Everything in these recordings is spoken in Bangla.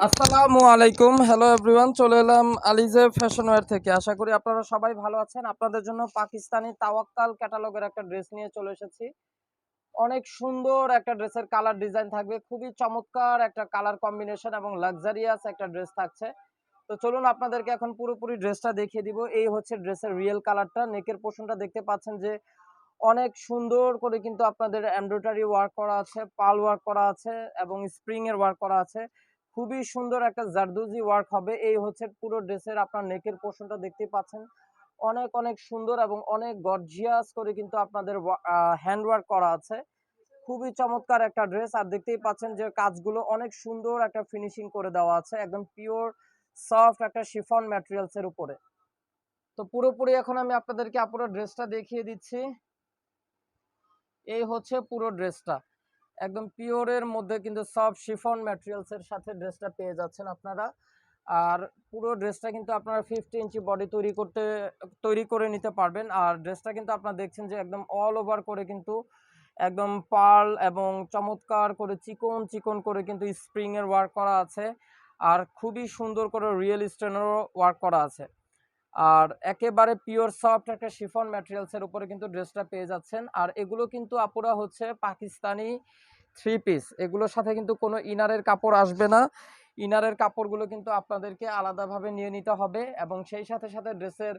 আসসালামু আলাইকুম। হ্যালো এভরিওয়ান, চলে এলাম আলিজে ফ্যাশন ওয়্যার থেকে। আশা করি আপনারা সবাই ভালো আছেন। আপনাদের জন্য পাকিস্তানি তাওয়াক্কাল ক্যাটালগের একটা ড্রেস নিয়ে চলে এসেছি। অনেক সুন্দর একটা ড্রেসের কালার ডিজাইন থাকবে, খুবই চমৎকার একটা কালার কম্বিনেশন এবং লাক্সারিয়াস একটা ড্রেস থাকছে। তো চলুন আপনাদেরকে এখন পুরোপুরি ড্রেসটা দেখিয়ে দিব। এই হচ্ছে ড্রেসের রিয়েল কালারটা। নেকের পোর্শনটা দেখতে পাচ্ছেন যে অনেক সুন্দর করে কিন্তু আপনাদের এমব্রয়ডারি ওয়ার্ক করা আছে, পাল ওয়ার্ক করা আছে এবং স্প্রিং এর ওয়ার্ক করা আছে। খুবই সুন্দর একটা জারদুজি ওয়ার্ক হবে। এই হচ্ছে পুরো ড্রেসের আপনার নেকের পোর্শনটা দেখতে পাচ্ছেন। অনেক অনেক সুন্দর এবং অনেক গর্জিয়াস করে কিন্তু আপনাদের হ্যান্ড ওয়ার্ক করা আছে। খুবই চমৎকার একটা ড্রেস। আর দেখতেই পাচ্ছেন যে কাজগুলো অনেক সুন্দর একটা ফিনিশিং করে দেওয়া আছে, একদম পিওর সফট একটা শিফন ম্যাটেরিয়ালস এর উপরে। তো পুরোপুরি এখন আমি আপনাদেরকে পুরো ড্রেসটা দেখিয়ে দিচ্ছি। এই হচ্ছে পুরো ড্রেসটা, একদম পিওরের মধ্যে কিন্তু সফট শিফন ম্যাটেরিয়ালস এর সাথে ড্রেসটা পেয়ে যাচ্ছেন আপনারা। আর পুরো ড্রেসটা কিন্তু আপনারা 50 ইঞ্চি বডি তৈরি করে নিতে পারবেন। আর ড্রেসটা কিন্তু আপনারা দেখছেন যে একদম অল ওভার করে কিন্তু একদম পার্ল এবং চমৎকার করে চিকন চিকন করে কিন্তু স্প্রিং এর ওয়ার্ক করা আছে। আর খুবই সুন্দর করে রিয়েল স্টোনেরও ওয়ার্ক করা আছে। আর একেবারে পিওর সফট একটা শিফন ম্যাটেরিয়ালস এর উপরে কিন্তু ড্রেসটা পেয়ে যাচ্ছেন। আর এগুলো কিন্তু আপুরা হচ্ছে পাকিস্তানি থ্রি পিস, এগুলোর সাথে কিন্তু কোনো ইনারের কাপড় আসবে না। ইনারের কাপড়গুলো কিন্তু আপনাদেরকে আলাদাভাবে নিয়ে নিতে হবে। এবং সেই সাথে সাথে ড্রেসের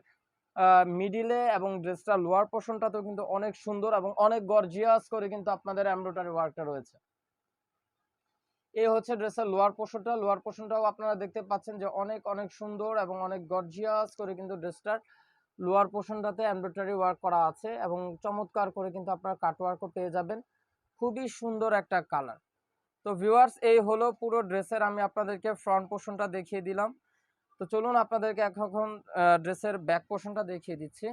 মিডিলে এবং ড্রেসটা লোয়ার পোর্শনটাতেও কিন্তু অনেক সুন্দর এবং অনেক গর্জিয়াস করে কিন্তু আপনাদের এমব্রয়ডারি ওয়ার্কটা রয়েছে। এই হচ্ছে ড্রেসের লোয়ার পোর্শনটাও আপনারা দেখতে পাচ্ছেন যে অনেক অনেক সুন্দর এবং অনেক গর্জিয়াস করে কিন্তু ড্রেসটার লোয়ার পোর্শনটাতে এমব্রয়ডারি ওয়ার্ক করা আছে এবং চমৎকার করে কিন্তু আপনারা কাট ওয়ার্কও পেয়ে যাবেন। খুবই সুন্দর একটা কালার। তো ভিউয়ার্স, এই হলো পুরো ড্রেসের আমি আপনাদেরকে ফ্রন্ট পোর্শনটা দেখিয়ে দিলাম। তো চলুন আপনাদেরকে এখন ড্রেসের ব্যাক পোর্শনটা দেখিয়ে দিচ্ছি।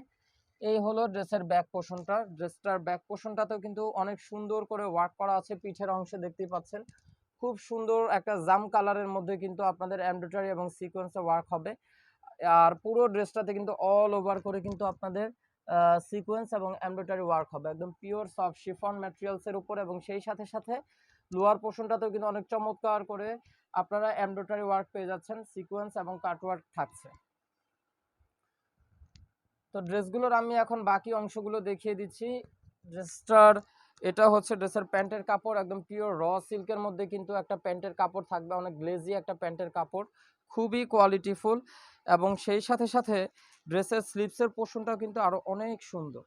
এই হলো ড্রেসের ব্যাক পোর্শনটা। ড্রেসটার ব্যাক পোর্শনটাতেও কিন্তু অনেক সুন্দর করে ওয়ার্ক করা আছে। পিঠের অংশে দেখতেই পাচ্ছেন খুব সুন্দর একটা জাম কালারের মধ্যে কিন্তু আপনাদের এমব্রয়ডারি এবং সিকোয়েন্সে ওয়ার্ক হবে। আর পুরো ড্রেসটাতে কিন্তু অল ওভার করে কিন্তু আপনাদের সিকোয়েন্স এবং এমব্রয়ডারি ওয়ার্ক হবে, একদম পিওর সফট শিফন ম্যাটেরিয়ালস এর উপর। এবং সেই সাথে সাথে লোয়ার পোর্শনটাতেও কিন্তু অনেক চমৎকার করে আপনারা এমব্রয়ডারি ওয়ার্ক পেয়ে যাচ্ছেন, সিকোয়েন্স এবং কাট ওয়ার্ক থাকছে। তো ড্রেসগুলোর আমি এখন বাকি অংশগুলো দেখিয়ে দিচ্ছি। ড্রেসটার এটা হচ্ছে ড্রেসের প্যান্টের কাপড়, একদম পিওর র সিল্কের মধ্যে কিন্তু একটা প্যান্টের কাপড় থাকবে, অনেক গ্লেজি একটা প্যান্টের কাপড়, খুবই কোয়ালিটিফুল। এবং সেই সাথে সাথে ড্রেসের স্লিপসের পোর্শনটাও কিন্তু আরো অনেক সুন্দর,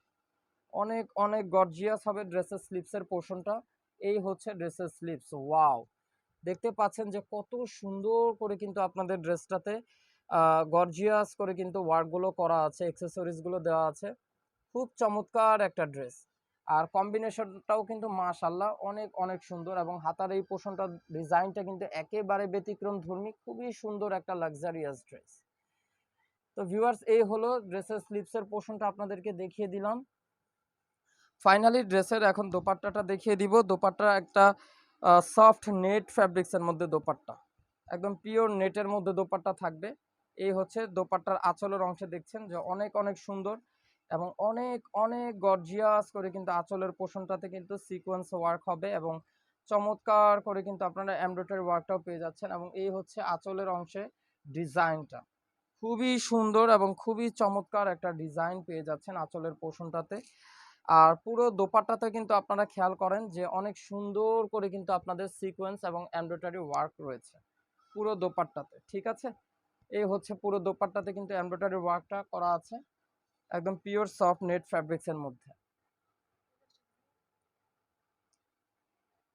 অনেক অনেক গর্জিয়াস হবে ড্রেসের স্লিপসের পোর্শনটা। এই হচ্ছে ড্রেসের স্লিপস। ওয়াও, দেখতে পাচ্ছেন যে কত সুন্দর করে কিন্তু আপনাদের ড্রেসটাতে গর্জিয়াস করে কিন্তু ওয়ার্কগুলো করা আছে, অ্যাক্সেসরিজগুলো দেওয়া আছে। খুব চমৎকার একটা ড্রেস। আর কম্বিনেশনটাও কিন্তু মাশাআল্লাহ অনেক অনেক সুন্দর। এবং হাতার এই পোর্শনটার ডিজাইনটা কিন্তু একেবারে ব্যতিক্রম ধর্মী, খুবই সুন্দর একটা লাক্সারিয়াস ড্রেস। তো ভিউয়ার্স, এই হলো ড্রেসের স্লিপসের পোর্শনটা আপনাদেরকে দেখিয়ে দিলাম। ফাইনালি ড্রেসের এখন দোপাট্টাটা দেখিয়ে দিব। দোপাট্টা একটা সফট নেট ফ্যাব্রিক্সের মধ্যে দোপাট্টা, একদম পিওর নেটের মধ্যে দোপাট্টা থাকবে। এই হচ্ছে দোপাট্টার আঁচলের অংশে দেখছেন যে অনেক অনেক সুন্দর এবং অনেক অনেক গর্জিয়াস করে কিন্তু আঁচলের পোর্শনটাতে কিন্তু সিকোয়েন্স ওয়ার্ক হবে এবং চমৎকার করে কিন্তু আপনারা এমব্রয়ডারি ওয়ার্কটাও পেয়ে যাচ্ছেন। এবং এই হচ্ছে আঁচলের অংশে ডিজাইনটা, খুবই সুন্দর এবং খুবই চমৎকার একটা ডিজাইন পেয়ে যাচ্ছেন আঁচলের পোর্শনটাতে। আর পুরো দোপাট্টাতে কিন্তু আপনারা খেয়াল করেন যে অনেক সুন্দর করে কিন্তু আপনাদের সিকোয়েন্স এবং এমব্রয়ডারি ওয়ার্ক রয়েছে পুরো দোপাট্টাতে, ঠিক আছে। এই হচ্ছে পুরো দোপাট্টাতে কিন্তু এমব্রয়ডারি ওয়ার্কটা করা আছে, একদম পিওর সফট নেট ফ্যাব্রিক্স এর মধ্যে।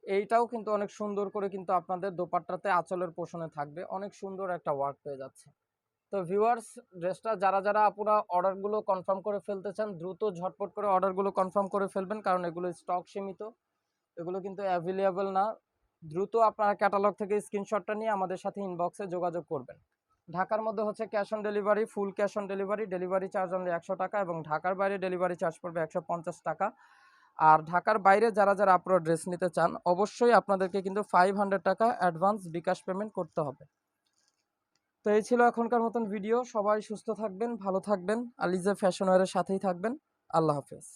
এইটাও কিন্তু অনেক সুন্দর করে কিন্তু আপনাদের দোপাট্টাতে আঁচলের পোষণে থাকবে, অনেক সুন্দর একটা ওয়ার্ক পেয়ে যাচ্ছে। তো ভিউয়ার্স, ড্রেসটা যারা যারা আপুরা অর্ডারগুলো কনফার্ম করে ফেলতে চান দ্রুত ঝটপট করে অর্ডারগুলো কনফার্ম করে ফেলবেন, কারণ এগুলো স্টক সীমিত, এগুলো কিন্তু অ্যাভেলেবল না। দ্রুত আপনারা ক্যাটালগ থেকে স্ক্রিনশটটা নিয়ে আমাদের সাথে ইনবক্সে যোগাযোগ করবেন। ঢাকার মধ্যে হচ্ছে cash on delivery, full cash on delivery, delivery charge only 100 টাকা এবং ঢাকার বাইরে ডেলিভারি চার্জ পড়বে 150 টাকা। আর ঢাকার বাইরে যারা যারা আপনারা ড্রেস নিতে চান অবশ্যই আপনাদেরকে কিন্তু 500 টাকা অ্যাডভান্স বিকাশ পেমেন্ট করতে হবে। তো এই ছিল এখনকার মতন ভিডিও। সবাই সুস্থ থাকবেন, ভালো থাকবেন, আলিজা ফ্যাশন ওয়্যারের সাথেই থাকবেন। আল্লাহ হাফেজ।